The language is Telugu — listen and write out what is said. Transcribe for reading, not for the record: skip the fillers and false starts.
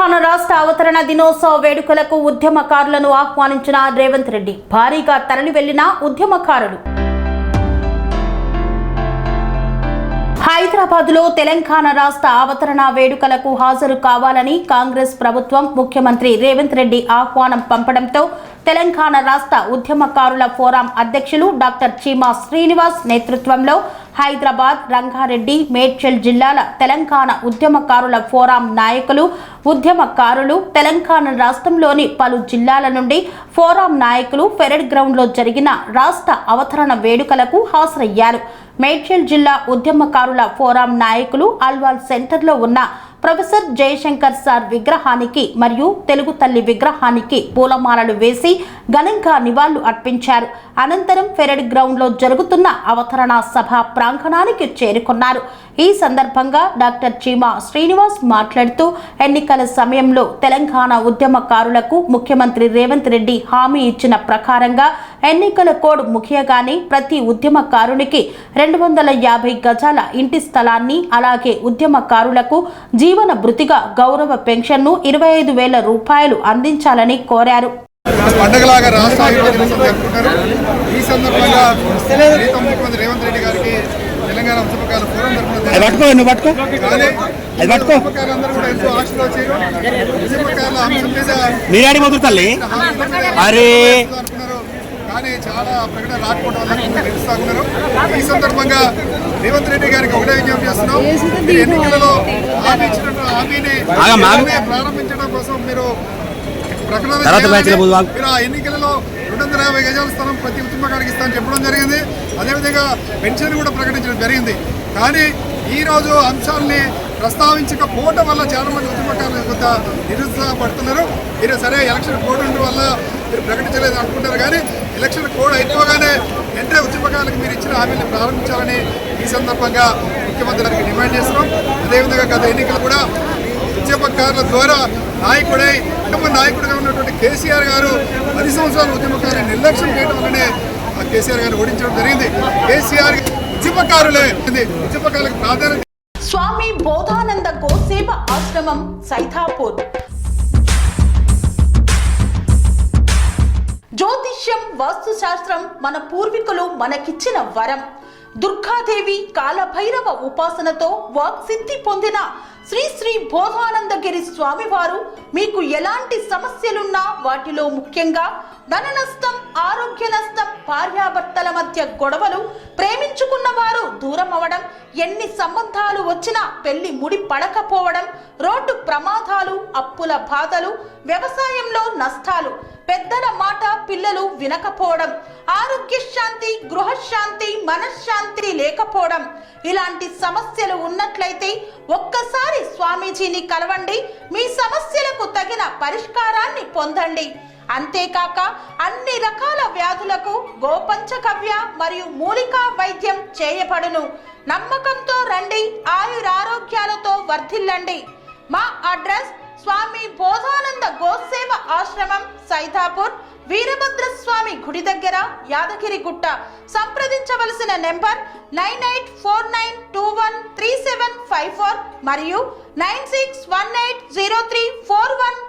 తెలంగాణ రాష్ట్ర అవతరణ దినోత్సవ వేడుకలకు ఉద్యమకారులను ఆహ్వానించిన రేవంత్ రెడ్డి భారీగా తరలి వెళ్లిన ఉద్యమకారులు. హైదరాబాద్లో తెలంగాణ రాష్ట్ర అవతరణ వేడుకలకు హాజరు కావాలని కాంగ్రెస్ ప్రభుత్వం ముఖ్యమంత్రి రేవంత్ రెడ్డి ఆహ్వానం పంపడంతో తెలంగాణ రాష్ట్ర ఉద్యమకారుల ఫోరం అధ్యక్షులు డాక్టర్ చీమా శ్రీనివాస్ నేతృత్వంలో హైదరాబాద్, రంగారెడ్డి, మేడ్చల్ జిల్లాల తెలంగాణ ఉద్యమకారుల ఫోరం నాయకులు, ఉద్యమకారులు తెలంగాణ రాష్ట్రంలోని పలు జిల్లాల నుండి ఫోరం నాయకులు పెరేడ్ గ్రౌండ్లో జరిగిన రాష్ట్ర అవతరణ వేడుకలకు హాజరయ్యారు. మేడ్చల్ జిల్లా ఉద్యమకారుల ఫోరం నాయకులు అల్వాల్ సెంటర్లో ఉన్న ప్రొఫెసర్ జయశంకర్ సార్ విగ్రహానికి మరియు తెలుగు తల్లి విగ్రహానికి పూలమాలలు వేసి ఘనంగా నివాళులు అర్పించారు. అనంతరం పెరేడ్ గ్రౌండ్లో జరుగుతున్న అవతరణ సభ ప్రాంగణానికి చేరుకున్నారు. ఈ సందర్భంగా డాక్టర్ చీమా శ్రీనివాస్ మాట్లాడుతూ ఎన్నికల సమయంలో తెలంగాణ ఉద్యమకారులకు ముఖ్యమంత్రి రేవంత్ రెడ్డి హామీ ఇచ్చిన ప్రకారంగా ఎన్నికల కోడ్ ముఖ్యంగానే ప్రతి ఉద్యమకారునికి 250 గజాల ఇంటి స్థలాన్ని, అలాగే ఉద్యమకారులకు జీవన భృతిగా గౌరవ పెన్షన్ను 25,000 రూపాయలు అందించాలని కోరారు. పండగలాగా రాష్ట్ర ఈ సందర్భంగా ముఖ్యమంత్రి రేవంత్ రెడ్డి గారికి తెలంగాణ ఉద్యమకారుల ఫోరం ఉద్యమకారులందరూ కూడా ఎంతో ఆశలో వచ్చారు. ఉద్యమకారుల అంశం మీద కానీ చాలా ప్రకటన రాకపోవడం వల్ల తెలుస్తా ఉన్నారు. ఈ సందర్భంగా రేవంత్ రెడ్డి గారికి ఒకటే విజ్ఞప్తి చేస్తున్నాం, మీరు ఎన్నికలలో హామీ ఇచ్చినట్టు హామీని ప్రారంభించడం కోసం మీరు ప్రకటన మీరు ఆ ఎన్నికలలో 250 గజాల స్థలం ప్రతి ఉద్యమకారికి ఇస్తామని చెప్పడం జరిగింది. అదేవిధంగా పెన్షన్ కూడా ప్రకటించడం జరిగింది. కానీ ఈరోజు అంశాలని ప్రస్తావించకపోవడం వల్ల చాలా మంది ఉద్యమకారులు కొంత నిరుత్సాహపడుతున్నారు. మీరు సరే ఎలక్షన్ కోడ్ ఉండడం వల్ల మీరు ప్రకటించలేదు అనుకుంటారు, కానీ ఎలక్షన్ కోడ్ అయిపోగానే వెంటనే ఉద్యమకారులకు మీరు ఇచ్చిన హామీలను ప్రారంభించాలని ఈ సందర్భంగా ముఖ్యమంత్రి గారికి డిమాండ్ చేస్తున్నాం. అదేవిధంగా గత ఎన్నికలు కూడా ఉద్యమకారుల ద్వారా నాయకుడిగా ఉన్నటువంటి కేసీఆర్ గారు 10 సంవత్సరాలు ఉద్యమకారులు నిర్లక్ష్యం చేయడం వల్లనే కేసీఆర్ గారిని ఓడించడం జరిగింది. కేసీఆర్ ఉద్యమకారులకు ప్రాధాన్యత. స్వామి బోధానంద గోసేవ ఆశ్రమం సైథాపూర్. జ్యోతిష్యం, వాస్తుశాస్త్రం మన పూర్వీకులు మనకిచ్చిన వరం. దుర్గాదేవి, కాలభైరవ ఉపాసనతో వాక్సిద్ధి పొందిన శ్రీ శ్రీ బోధానందగిరి స్వామివారు మీకు ఎలాంటి సమస్యలున్నా, వాటిలో ముఖ్యంగా ధన నష్టం, ఆరోగ్య నష్టం, భార్యాభర్తల మధ్య గొడవలు, ప్రేమించుకున్న వారు దూరం అవడం, ఎన్ని సంబంధాలు వచ్చినా పెళ్లి ముడి పడకపోవడం, రోడ్డు ప్రమాదాలు, అప్పుల బాధలు, వ్యవసాయంలో నష్టాలు, పెద్దల మాట పిల్లలు వినకపోవడం, ఆరోగ్య శాంతి, గృహశాంతి, మనశ్శాంతి లేకపోవడం, ఇలాంటి సమస్యలు ఉన్నట్లయితే ఒక్కసారి స్వామీజీని కలవండి. మీ సమస్యలకు తగిన పరిష్కారాన్ని పొందండి. అంతేకాక అన్ని రకాల వ్యాధులకు గోపంచగవ్య మరియు మూలికా వైద్యం చేయబడును. నమ్మకంతో రండి, ఆయురారోగ్యాలతో వర్ధిల్లండి. మా అడ్రస్ స్వామి బోధానంద గోసేవ ఆశ్రమం సైథాపూర్, వీరభద్రస్వామి గుడి దగ్గర, యాదగిరిగుట్ట. సంప్రదించవలసిన నెంబర్ 9849213754 మరియు 96180341